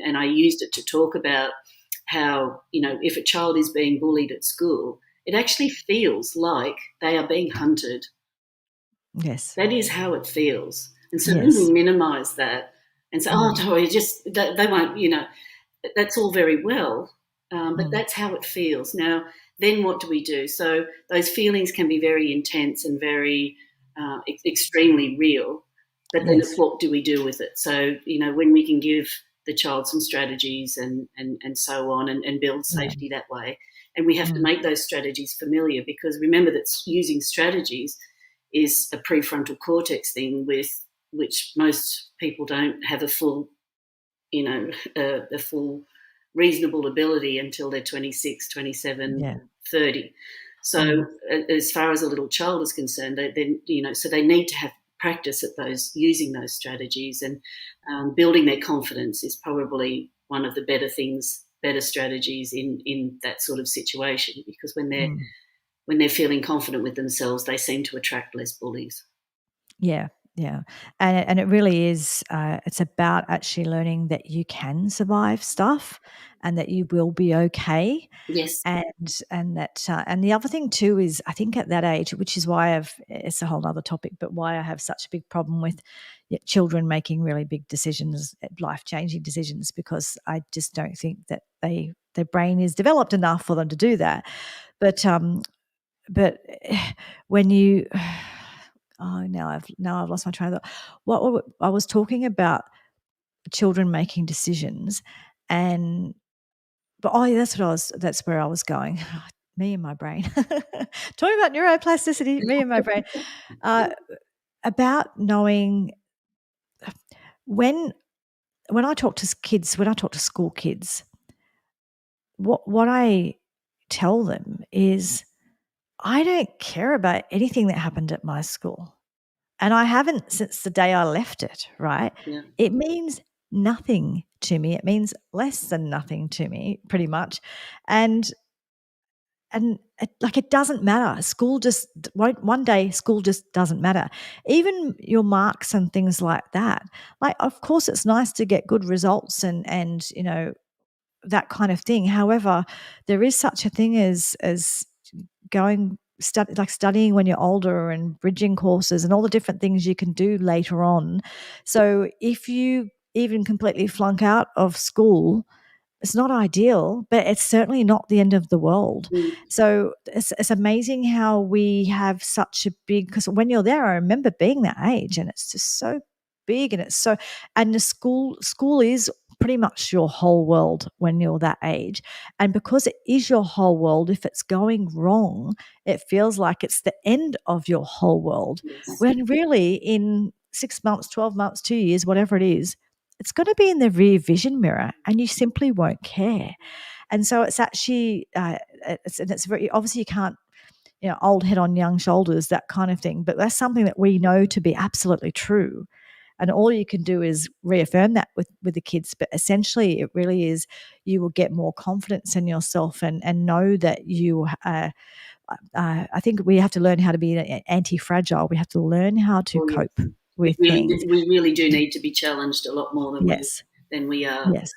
And I used it to talk about how, if a child is being bullied at school, it actually feels like they are being hunted. Yes. That is how it feels. And so Yes. then we minimise that and say, they won't, that's all very well, but that's how it feels. Now, then what do we do? So those feelings can be very intense and very extremely real, but then it's what do we do with it? So, when we can give the child some strategies and so on and build safety that way. And we have to make those strategies familiar, because remember that using strategies is a prefrontal cortex thing with which most people don't have a full, a full reasonable ability until they're 26, 27, 30. So as far as a little child is concerned, so they need to have practice at using those strategies, and building their confidence is probably one of the better strategies in that sort of situation, because when they're feeling confident with themselves, they seem to attract less bullies. Yeah. Yeah. And it really is, it's about actually learning that you can survive stuff and that you will be okay. Yes. And that, and the other thing too is, I think at that age, which is why it's a whole other topic, but why I have such a big problem with children making really big decisions, life-changing decisions, because I just don't think that their brain is developed enough for them to do that. But when you, now I've lost my train of thought. What I was talking about, children making decisions, that's where I was going. Me and my brain. Talking about neuroplasticity, me and my brain. About knowing when I talk to kids, when I talk to school kids, what I tell them is, I don't care about anything that happened at my school. And I haven't since the day I left it, right? Yeah. It means nothing to me. It means less than nothing to me, pretty much. And it doesn't matter. School just one day school just doesn't matter. Even your marks and things like that. Like, of course, it's nice to get good results and that kind of thing. However, there is such a thing as studying when you're older, and bridging courses and all the different things you can do later on. So if you even completely flunk out of school, it's not ideal, but it's certainly not the end of the world. So it's amazing how we have such a big, because when you're there, I remember being that age, and it's just so big, and the school is pretty much your whole world when you're that age. And because it is your whole world, if it's going wrong, it feels like it's the end of your whole world. Yes. When really in 6 months, 12 months, 2 years, whatever it is, it's going to be in the rear vision mirror, and you simply won't care. And so it's actually, it's very, obviously you can't, old head on young shoulders, that kind of thing. But that's something that we know to be absolutely true. And all you can do is reaffirm that with the kids. But essentially it really is, you will get more confidence in yourself and know that you, I think we have to learn how to be anti-fragile. We have to learn how to cope with things. We really do need to be challenged a lot more than we are. Yes.